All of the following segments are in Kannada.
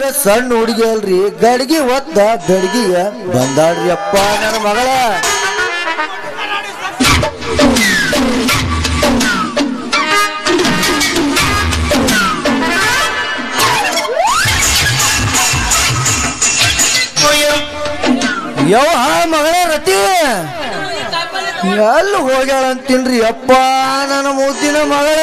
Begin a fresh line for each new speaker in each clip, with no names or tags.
ಆದ್ರ ಸಣ್ಣ ಹುಡುಗಿ ಅಲ್ರಿ ಗಡಿಗೆ ಒತ್ತ ಬೆಡಗಿಗ ಬಂದಾಡ್ರಿ ಅಪ್ಪ ನನ್ನ ಮಗಳ ಯಾವ ಮಗಳ ರತಿ ಎಲ್ಲಿ ಹೋಗ್ಯಾಳ ಅಂತೀನ್ರಿ ಅಪ್ಪ ನನ್ನ ಮುದ್ದಿನ ಮಗಳ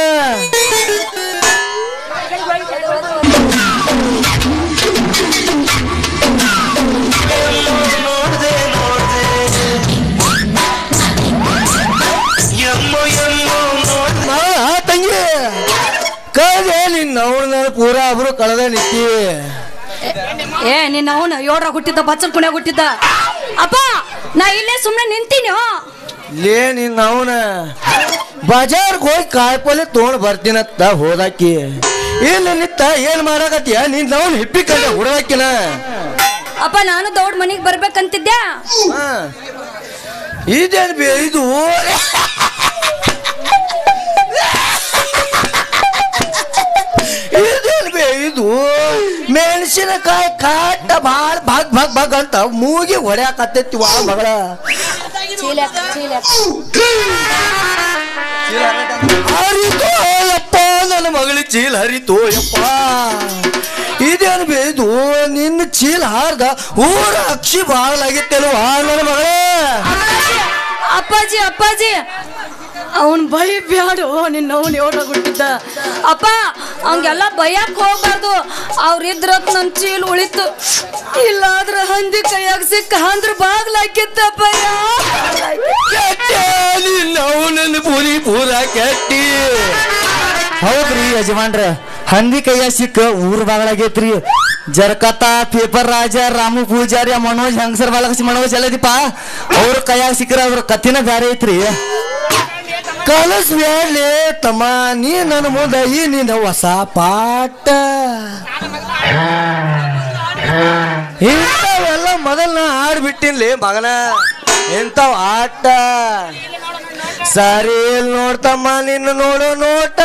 ತಂಗಿ ಕಳ್ದೆ ನಿನ್ನ ಅವನ ಪೂರ ಒಬ್ರು ಕಳೆದ ನಿಂತಿ
ಏ ನಿನ್ನ ಅವನು ಏಳ್ರಾಗ ಹುಟ್ಟಿದ್ದ ಬಚ್ಚಲ್ ಕುಣ್ಯಾಗ ಹುಟ್ಟಿದ್ದ ಅಪ್ಪ ನಾ ಇಲ್ಲೇ ಸುಮ್ಮನೆ ನಿಂತೀನಿ
ಲೇ ನಿನ್ನ ಅವನ ಬಜಾರ್ಗೆ ಹೋಗಿ ಕಾಯಿಪಲ್ಲೆ ತೊಗೊಂಡು ಬರ್ತೀನತ್ತ ಹೋದಾಕಿ ಇಲ್ಲ ನಿತ್ತ ಏನ್ ಮಾಡಾಕತ್ತೀಯ ನಿನ್ನ ಅವನು ಹಿಪ್ಪಿ ಕಂಡ ಹುಡಾಕಿನ
ಅಪ್ಪ ನಾನು ದೌಡ್ ಮನಿಗೆ ಬರ್ಬೇಕಂತಿದ್ದೆ
ಇದೇನ್ ಬೇ ಇದು ಇದೇನ್ ಬೇ ಇದು ಮೆಣಸಿನಕಾಯಿ ಕಾಟ ಭಾಳ ಭಾಗ್ ಭಾಗ್ ಭಾಗ್ ಅಂತ ಮೂಗಿ ಹೊಡ್ಯಾಕತ್ತೈತಿ ವಾ ಮಗಳ ಹರಿತೋ ಯಪ್ಪ ನನ್ನ ಮಗಳಿಗೆ ಚೀಲ ಹರಿತೋ ಯಪ್ಪ ಇದೇನು ಬೇದು ನಿನ್ನ ಚೀಲ ಹಾರ್ದ ಊರ ಅಕ್ಷಿ ಬಾಳಾಗಿತ್ತಲ್ವಾ ನನ್ನ ಮಗಳೇ
ಅಪ್ಪಾಜಿ ಅಪ್ಪಾಜಿ ಅವನ್ ಬಳಿ ಬ್ಯಾಡು ನಿನ್ನ ಅವನ್ ಏಳ್ರಾಗ ಹುಟ್ಟಿದ್ದ ಅಪ್ಪ ಅವಂಗೆಲ್ಲ ಭಯಕ್ ಹೋಗ್ಬಾರ್ದು ಅವ್ರಿದ್ರ ನನ್ ಚೀಲ ಉಳಿತು ಇಲ್ಲಾದ್ರ ಹಂದಿ ಕೈಯಾಗ ಸಿಕ್ಕ ಅಂದ್ರ ಬಾಗ್ಲಾಕಿತ್ತಪ್ಪ
ನಿನ್ನ ಪೂರಿ ಪೂರ ಕೆಟ್ಟಿ
ಹೌದ್ರಿ ಯಜಮಾನ್ರ ಹಂದಿ ಕೈಯ ಸಿಕ್ಕ ಊರ್ ಬಾಗಳಾಗೈತ್ರಿ ಜರ್ಕತ ಪೇಪರ್ ರಾಜ ರಾಮು ಪೂಜಾರಿ ಮನೋಜ್ ಹಂಗಸರ್ ಬಾಲಕಸಿ ಮನೋಜ್ ಎಲ್ಲದಿಪ್ಪ ಅವ್ರ ಕೈಯಾಗ ಸಿಕ್ಕರ ಅವ್ರ ಕತ್ತಿನ ಬ್ಯಾರೆ ಐತ್ರಿ
ಕಲಸ್ಬ್ಯಾಡ್ಲೆ ತಮ್ಮ ನೀ ನನ್ನ ಮುಂದ ಈ ನಿನ್ನ ಹೊಸ ಪಾಠ ಇಂಥವೆಲ್ಲ ಮೊದಲ್ ನಾ ಆಡ್ಬಿಟ್ಟಿನ್ಲಿ ಮಗನ ಇಂಥವ್ ಆಟ ಸರಿ ಇಲ್ಲಿ ನೋಡ್ತಮ್ಮ ನಿನ್ನ ನೋಡೋ ನೋಟ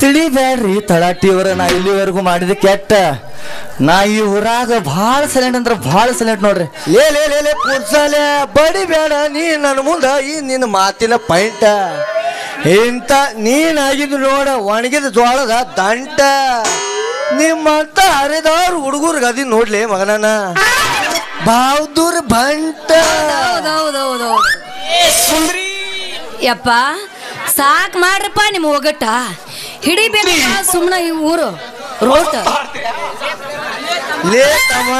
ತಿಳಿಬ್ಯಾಡ್ರಿ ತಳಾಟಿಯವರ ನಾ ಇಲ್ಲಿವರೆಗೂ ಮಾಡಿದ ಕೆಟ್ಟ ನಾ ಈ ಊರಾಗ ಭಾಳ ಸೈಲೆಂಟ್ ಅಂದ್ರೆ ಭಾಳ ಸೈಲೆಂಟ್ ನೋಡ್ರಿ
ಲೇ ಲೇ ಲೇ ಲೇ ಪುಡ್ಸಾಲೆ ಬಡಿ ಬೇಡ ನೀ ನನ್ನ ಮುಂದ ಈ ನಿನ್ನ ಮಾತಿನ ಪೈಂಟ ಇಂಥ ನೀನಾಗಿದ್ದು ನೋಡ ಒಣಗಿದ ಜೋಳದ ದಂಟ ನಿಮ್ಮಂತ ಹರಿದವ್ರು ಹುಡುಗರ್ಗ ಅದಿ ನೋಡ್ಲಿ ಮಗನನ ಬಹದ್ದೂರ್ ಬಂಟ
ಯಪ್ಪ ಸಾಕ್ ಮಾಡ್ರಪ್ಪ ನಿಮ್ ಒಗಟ್ಟ ಹಿಡಿಬೇಕು ಸುಮ್ಮನೆ ಈ ಊರು ರೋಟ್
ಲೇ ತಮ್ಮ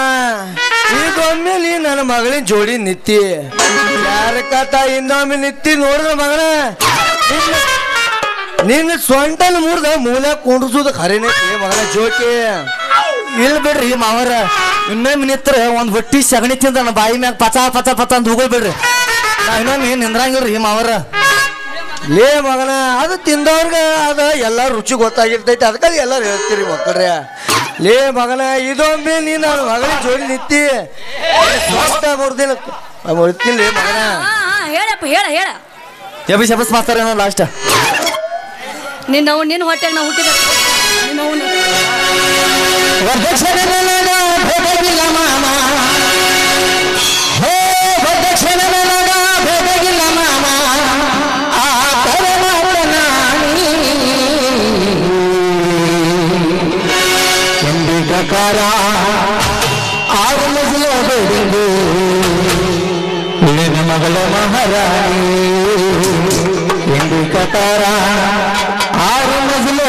ಇದೊಮ್ಮೆ ನೀ ನನ್ನ ಮಗಳಿನ ಜೋಡಿ ನಿತ್ತಿ ಯಾರ ಕಥ ಇನ್ನೊಮ್ಮೆ ನಿತ್ತಿ ನೋಡಿದ ಮಗನ ನಿನ್ನ ಸೊಂಟನ ಮುರಿದ ಮೂಲ ಕುಂಡ್ರಸುದ ಖರೇನೆ ಮಗನ ಜೋಕಿ
ಇಲ್ಲ ಬಿಡ್ರಿ ಮಾವರ ಇನ್ನೊಮ್ಮೆ ನಿತ್ರ ಒಂದ್ ಹೊಟ್ಟಿ ಸಗಣಿ ತಿಂದ ನನ್ನ ಬಾಯಿ ಮ್ಯಾಗ ಪಚ ಪಚ ಪಚ ಅಂತ ಹೋಗ್ಬಿಡ್ರಿ ನಾ ಇನ್ನೊಮ್ಮೆ ನಿಂದ್ರಂಗಿಲ್ರಿ ಮಾವರ
ಲೇ ಮಗನ ಅದು ತಿಂದವ್ರಿಗೆ ಅದ ಎಲ್ಲ ರುಚಿ ಗೊತ್ತಾಗಿರ್ತೈತಿ ಅದಕ್ಕೆ ಎಲ್ಲರೂ ಹೇಳ್ತೀರಿ ಮಕ್ಕಳ್ರೆ ಲೇ ಮಗನ ಇದೊಮ್ಮೆ ನೀ ನನ್ನ ಮಗಳ ಜೋಡಿ ನಿತ್ತಿ ಮುರ್ದಿನ ಮುರ್ತೀನಿ ಮಗನ
ಹೇಳಪ್ಪ ಹೇಳ ಹೇಳ
ಎಬಿ ಶಬಸ್ ಮಾಸ್ತಾರ ಲಾಸ್ಟ್
ನಿನ್ನ ಹೊಟ್ಟೆಗೆ ನಾವು ಹುಟ್ಟಿದ
ಮಗಳ ಮಹಾರಾಣಿ ಎಂದು ಕತಾರ ಆರು ಮಜಲು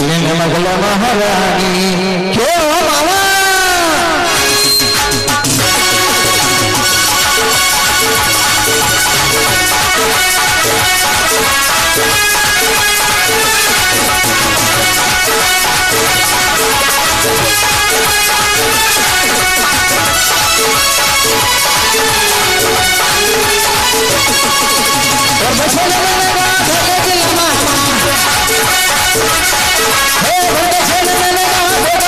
ನಿನ್ನ ಮಗಳ ಮಹಾರಾಣಿ Hey,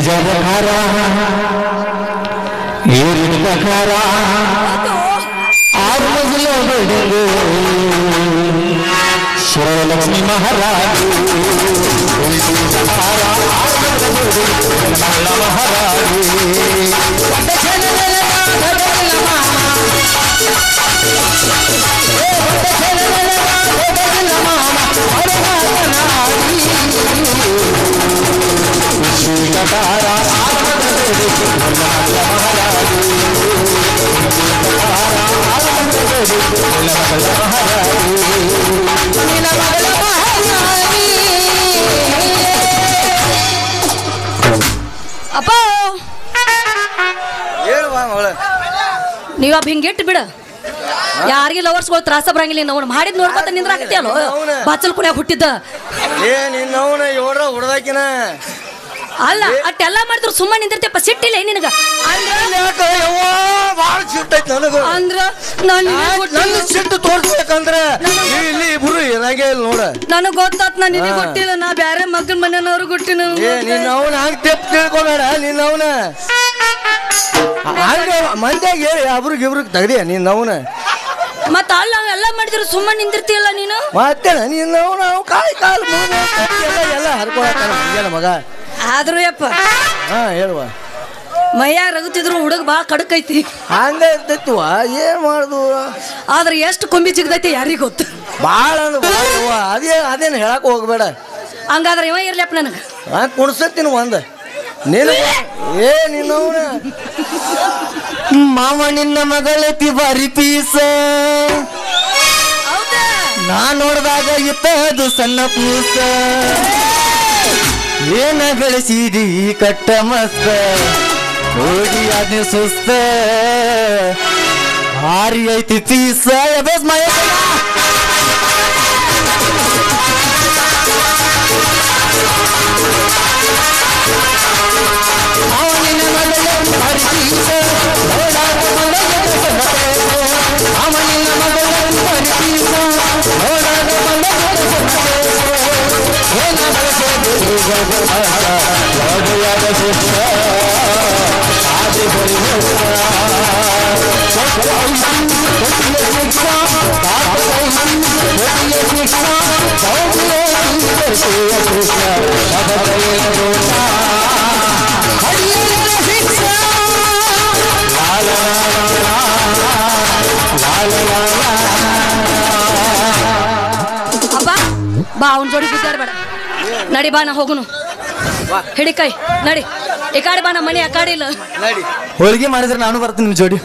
ಜರಹಾರ ಏರಿದ ಖಾರ ಆರು ಮಜಲ ಬಿಲ್ಡಿಂಗು ಶಿವಲಕ್ಷ್ಮಿ ಮಹಾರಾಜ
ಅಪ್ಪ ನೀವ್ ಹಿಂಗಿಟ್ಟು ಬಿಡ ಯಾರಿಗೆ ಲವರ್ಸ್ಗಳು ತ್ರಾಸ ಬರಂಗಿಲ್ಲ ನಾವು ಮಾಡಿದ್ ನೋಡ್ಕೊತ ನಿಂದ್ರಾಕತಿಯಲ್ಲ ಬಾಚಲ್ ಕುಣ್ಯಾಗ ಹುಟ್ಟಿದ್ದ
ನಿನ್ನವನ ಏಳ್ರ ಹುಡ್ದಾಕಿನ
ಅಲ್ಲ ಅಟ್ಟೆಲ್ಲ ಮಾಡಿದ್ರು ಸುಮ್ಮನೆ ನಿಂದಿರ್ತೇಪ ಸಿಟ್ಟಿಲ್ಲ ನಿನಗ
ಭಾಳ ಸಿಟ್ಟೈತಿ ನನಗ
ಅಂದ್ರ ನಾನು
ನನ್ನ ಸಿಟ್ಟು ತೋರ್ಸ್ಬೇಕಂದ್ರ ಇಲ್ಲಿ ಇಬ್ರು ಇರಂಗೇ ಇಲ್ಲ ನೋಡ
ನನಗ್ ಗೊತ್ತಾತ್ ನಾ ನಿನಗೆ ಗೊತ್ತಿಲ್ಲ ನಾ ಬ್ಯಾರೆ ಮಗನ ಮನೆಯವ್ರು ಗೊತ್ತಿನ
ನಿನ್ನವನ ಹಂಗ ತೆಪ್ಪ ತಿಳ್ಕೊಬೇಡ ನಿನ್ನವನ ಹಂಗ ಮಂದ್ಯಾಗ ಹೇಳಿ ಇಬ್ರಿಗೆ ತಗದಿಯ ನಿನ್ನವನ
ಮತ್ತ ಅಲ್ಲ ಎಲ್ಲ ಮಾಡಿದ್ರು ಸುಮ್ಮನೆ ನಿಂದಿರ್ತೀಯಲ್ಲ ನೀನು
ಮತ್ತೇನ ನಿನ್ನವನ ಕಾಯಿ ಕಾಲು ಎಲ್ಲ ಹರ್ಕೊಳತ್ತಾನ ಮಂಗ್ಯಾನ ಮಗ
ಆದ್ರೂ ಯಪ್ಪ
ಹಾ ಹೇಳುವ
ಮೈಯಾಗ ರಗುತ್ತಿದ್ರು ಹುಡುಗ ಬಾಳ ಕಡಕ್ ಐತಿ
ಹಂಗ ಇರ್ತೈತಿವ ಏನ್ ಮಾಡುದು
ಆದ್ರೆ ಎಷ್ಟು ಕೊಂಬಿ ಜಿಗ್ದೈತಿ ಯಾರಿಗ ಗೊತ್ತು
ಬಾಳ ಅದೇನು ಹೇಳಕ್ ಹೋಗ್ಬೇಡ
ಹಂಗಾದ್ರೆ ಇವ ಇರ್ಲಪ್ಪ ನನಗ
ಕುಣಸತ್ತೀನಿ ಒಂದ ನಿನ್ನವನ
ಮಾವ ನಿನ್ನ ಮಗಳತಿ ಬಾರಿ ಪೀಸ ನಾ ನೋಡ್ದಾಗ ಇತ್ತದು ಸಣ್ಣ ಪೂಸ ಏನ ಬೆಳೆಸಿದಿ ಕಟ್ಟ ಮಸ್ತ ಹೋಗಿ ಅದ್ನ ಸುಸ್ತ ಭಾರಿ ಐತಿ ಪೀಸ ಬೇಸ್ ಮಾಯ
ಬಾ ಅವನ್ ಜೋಡಿ ಬಿದ್ದಾಡ್ಬೇಡ ನಡಿ ಬಾ ನಾ ಹೋಗುನು ಹಿಡಿಕೈ ನಡಿ ಈ ಕಾಡಿ ಬಾ ನಮ್ಮ ಮನೆ ಆ ಕಾಡಿ ಇಲ್ಲ
ಹೋಳಿಗೆ ಮಾಡಿದ್ರೆ ನಾನು ಬರ್ತೀನಿ ನಿಮ್ ಜೋಡಿ